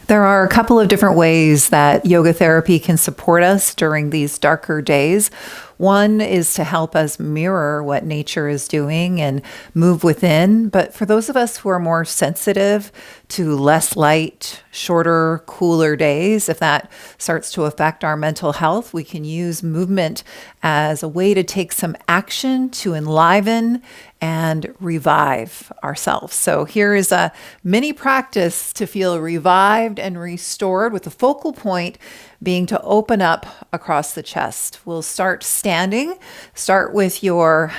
There are a couple of different ways that yoga therapy can support us during these darker days. One is to help us mirror what nature is doing and move within. But for those of us who are more sensitive to less light, shorter, cooler days, if that starts to affect our mental health, we can use movement as a way to take some action to enliven and revive ourselves. So here is a mini practice to feel revived and restored, with the focal point being to open up across the chest. We'll start standing. Start with your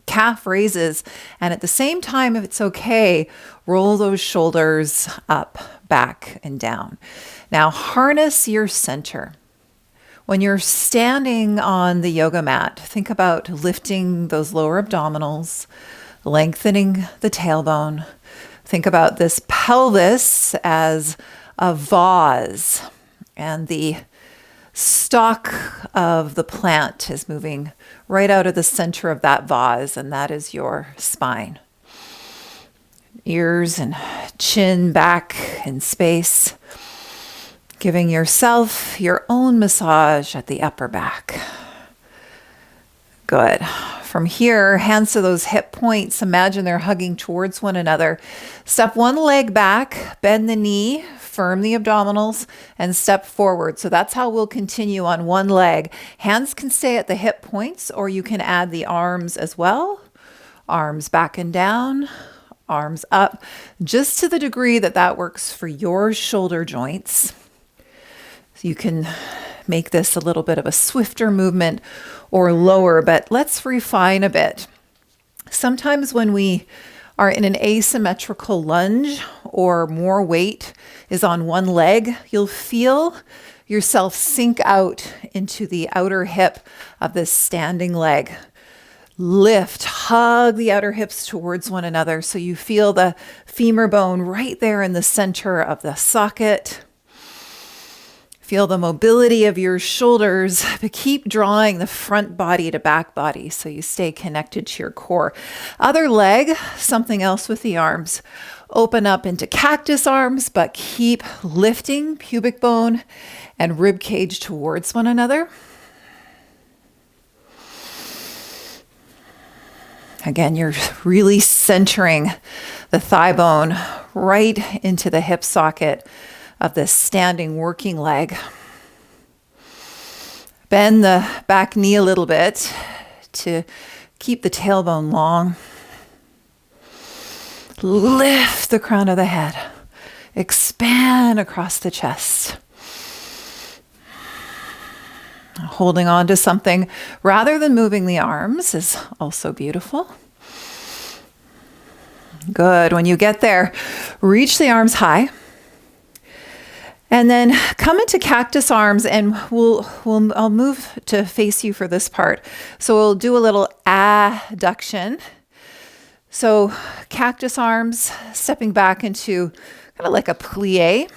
calf raises, and at the same time, if it's okay, roll those shoulders up, back, and down. Now harness your center. When you're standing on the yoga mat, think about lifting those lower abdominals, lengthening the tailbone. Think about this pelvis as a vase, and the stalk of the plant is moving right out of the center of that vase, and that is your spine. Ears and chin back in space, giving yourself your own massage at the upper back. Good. From here, hands to those hip points. Imagine they're hugging towards one another. Step one leg back, bend the knee, firm the abdominals, and step forward. So that's how we'll continue on one leg. Hands can stay at the hip points, or you can add the arms as well. Arms back and down, arms up, just to the degree that that works for your shoulder joints. So you can make this a little bit of a swifter movement or lower, but let's refine a bit. Sometimes when we are in an asymmetrical lunge or more weight is on one leg, you'll feel yourself sink out into the outer hip of this standing leg. Lift, hug the outer hips towards one another so you feel the femur bone right there in the center of the socket. Feel the mobility of your shoulders, but keep drawing the front body to back body so you stay connected to your core. Other leg, something else with the arms. Open up into cactus arms, but keep lifting pubic bone and rib cage towards one another. Again, you're really centering the thigh bone right into the hip socket of this standing working leg. Bend the back knee a little bit to keep the tailbone long. Lift the crown of the head. Expand across the chest. Holding on to something rather than moving the arms is also beautiful. Good. When you get there, reach the arms high. And then come into cactus arms, and I'll move to face you for this part. So we'll do a little adduction. So cactus arms, stepping back into kind of like a plie,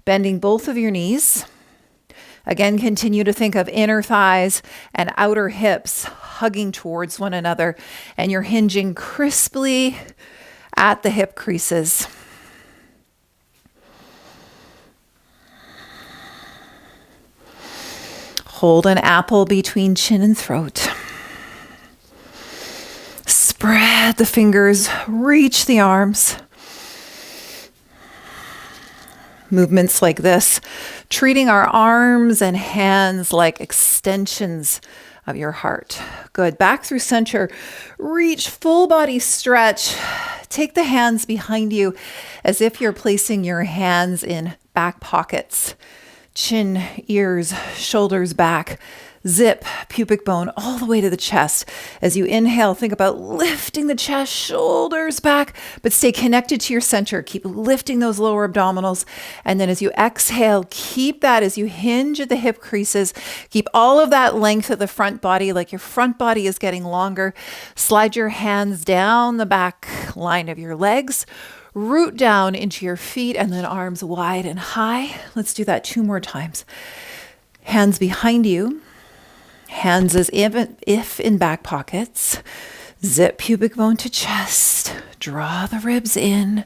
bending both of your knees. Again, continue to think of inner thighs and outer hips hugging towards one another, and you're hinging crisply at the hip creases. Hold an apple between chin and throat. Spread the fingers, reach the arms. Movements like this, treating our arms and hands like extensions of your heart. Good. Back through center. Reach, full body stretch. Take the hands behind you as if you're placing your hands in back pockets. Chin, ears, shoulders back. Zip pubic bone all the way to the chest. As you inhale, think about lifting the chest, shoulders back, but stay connected to your center. Keep lifting those lower abdominals. And then as you exhale, keep that as you hinge at the hip creases. Keep all of that length of the front body, like your front body is getting longer. Slide your hands down the back line of your legs. Root down into your feet, and then arms wide and high. Let's do that 2 more times. Hands behind you. Hands as if in back pockets. Zip pubic bone to chest. Draw the ribs in.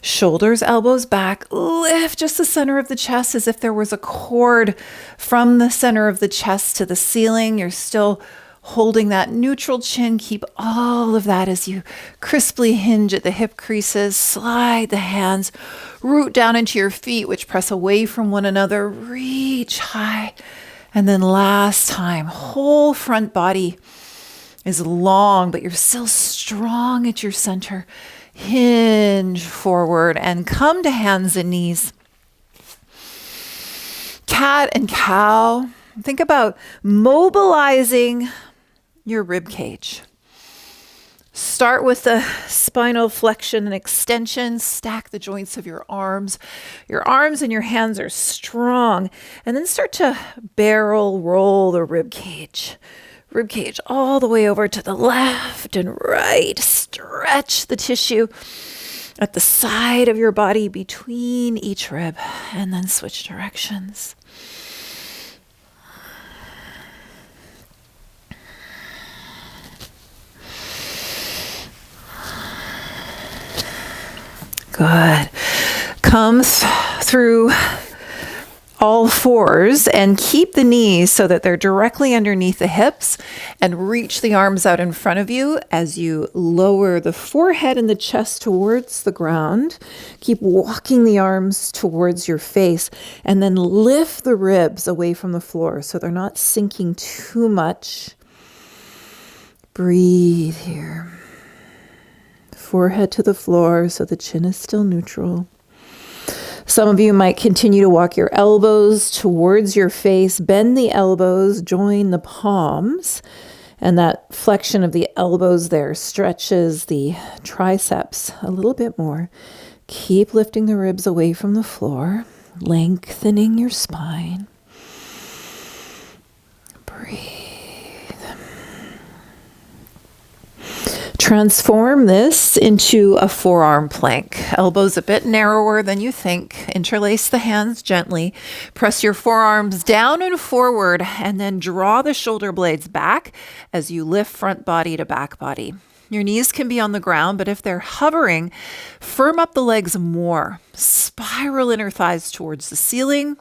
Shoulders, elbows back. Lift just the center of the chest as if there was a cord from the center of the chest to the ceiling. You're still holding that neutral chin. Keep all of that as you crisply hinge at the hip creases. Slide the hands, root down into your feet, which press away from one another. Reach high. And then last time, whole front body is long, but you're still strong at your center. Hinge forward and come to hands and knees. Cat and cow. Think about mobilizing your rib cage. Start with the spinal flexion and extension. Stack the joints of your arms. Your arms and your hands are strong. And then start to barrel roll the rib cage. Rib cage all the way over to the left and right. Stretch the tissue at the side of your body between each rib, and then switch directions. Good. Come through all fours and keep the knees so that they're directly underneath the hips, and reach the arms out in front of you as you lower the forehead and the chest towards the ground. Keep walking the arms towards your face, and then lift the ribs away from the floor so they're not sinking too much. Breathe here. Forehead to the floor so the chin is still neutral. Some of you might continue to walk your elbows towards your face. Bend the elbows, join the palms, and that flexion of the elbows there stretches the triceps a little bit more. Keep lifting the ribs away from the floor, lengthening your spine. Breathe. Transform this into a forearm plank. Elbows a bit narrower than you think. Interlace the hands gently. Press your forearms down and forward, and then draw the shoulder blades back as you lift front body to back body. Your knees can be on the ground, but if they're hovering, firm up the legs more. Spiral inner thighs towards the ceiling.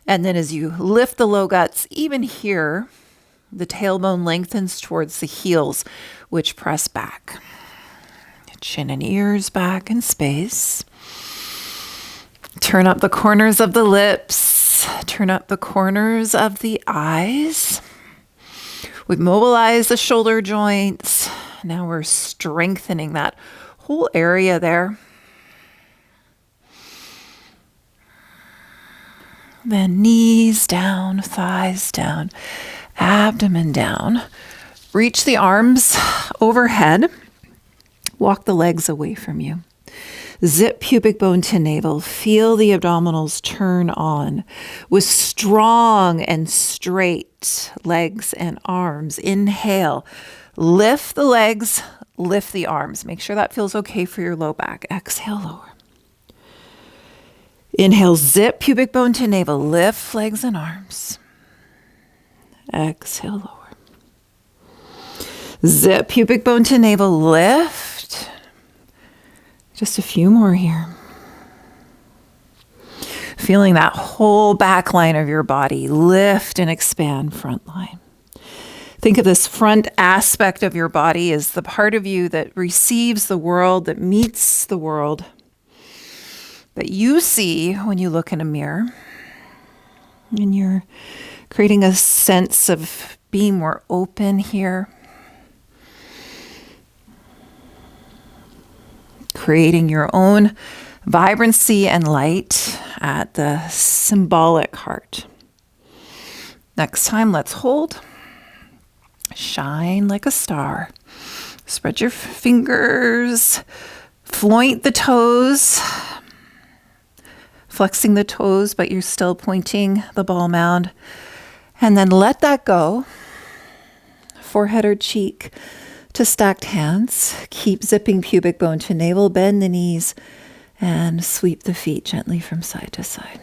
And then as you lift the low guts, even here, the tailbone lengthens towards the heels, which press back. Chin and ears back in space. Turn up the corners of the lips. Turn up the corners of the eyes. We've mobilized the shoulder joints. Now we're strengthening that whole area there. Then knees down, thighs down, abdomen down. Reach the arms overhead. Walk the legs away from you. Zip pubic bone to navel. Feel the abdominals turn on with strong and straight legs and arms. Inhale. Lift the legs, lift the arms. Make sure that feels okay for your low back. Exhale, lower. Inhale, zip pubic bone to navel. Lift legs and arms. Exhale, lower. Zip pubic bone to navel, lift. Just a few more here. Feeling that whole back line of your body lift and expand front line. Think of this front aspect of your body as the part of you that receives the world, that meets the world, that you see when you look in a mirror. And you're creating a sense of being more open here. Creating your own vibrancy and light at the symbolic heart. Next time, let's hold. Shine like a star. Spread your fingers. Floint the toes. Flexing the toes, but you're still pointing the ball mound. And then let that go. Forehead or cheek to stacked hands. Keep zipping pubic bone to navel. Bend the knees and sweep the feet gently from side to side.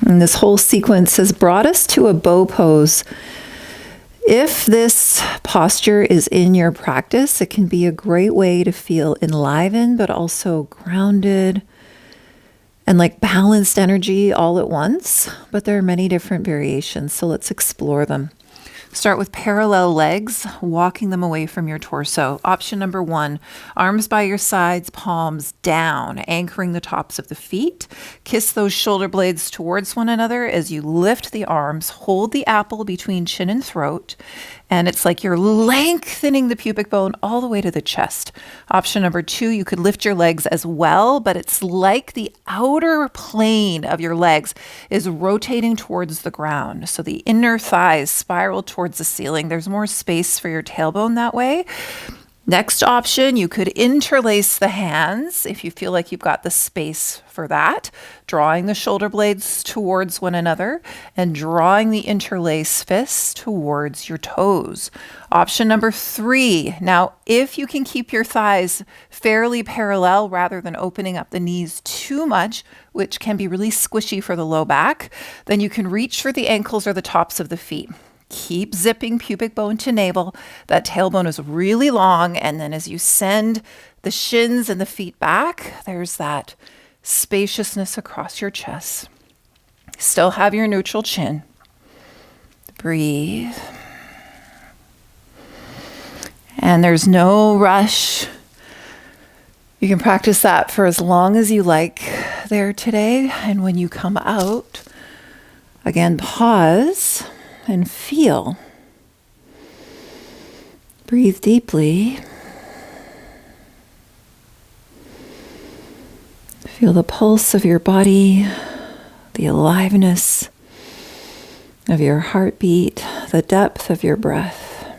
And this whole sequence has brought us to a bow pose. If this posture is in your practice, it can be a great way to feel enlivened, but also grounded and like balanced energy all at once. But there are many different variations, so let's explore them. Start with parallel legs, walking them away from your torso. Option number 1, arms by your sides, palms down, anchoring the tops of the feet. Kiss those shoulder blades towards one another as you lift the arms. Hold the apple between chin and throat. And it's like you're lengthening the pubic bone all the way to the chest. Option number 2, you could lift your legs as well, but it's like the outer plane of your legs is rotating towards the ground. So the inner thighs spiral towards the ceiling. There's more space for your tailbone that way. Next option, you could interlace the hands if you feel like you've got the space for that, drawing the shoulder blades towards one another and drawing the interlaced fists towards your toes. Option number 3, now if you can keep your thighs fairly parallel rather than opening up the knees too much, which can be really squishy for the low back, then you can reach for the ankles or the tops of the feet. Keep zipping pubic bone to navel. That tailbone is really long. And then as you send the shins and the feet back, there's that spaciousness across your chest. Still have your neutral chin. Breathe. And there's no rush. You can practice that for as long as you like there today. And when you come out, again, pause and feel. Breathe deeply. Feel the pulse of your body, the aliveness of your heartbeat, the depth of your breath.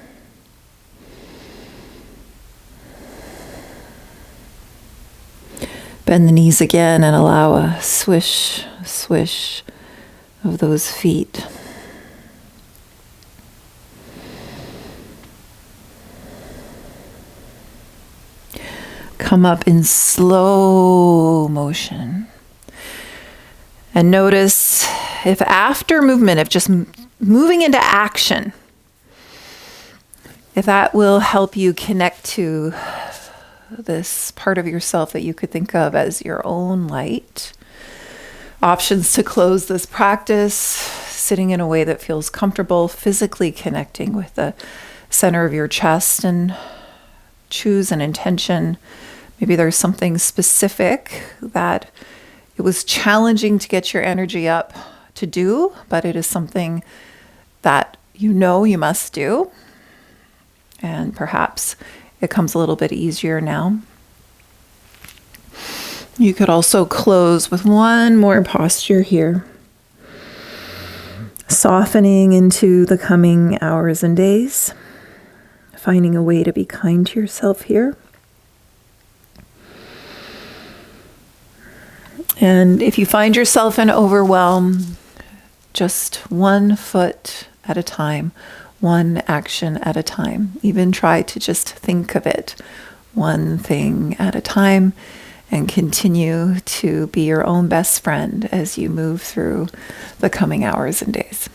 Bend the knees again and allow a swish, swish of those feet. Come up in slow motion and notice if after movement, if just moving into action, if that will help you connect to this part of yourself that you could think of as your own light. Options to close this practice, sitting in a way that feels comfortable, physically connecting with the center of your chest, and choose an intention. Maybe there's something specific that it was challenging to get your energy up to do, but it is something that you know you must do. And perhaps it comes a little bit easier now. You could also close with one more posture here. Softening into the coming hours and days. Finding a way to be kind to yourself here. And if you find yourself in overwhelm, just 1 foot at a time, one action at a time. Even try to just think of it one thing at a time and continue to be your own best friend as you move through the coming hours and days.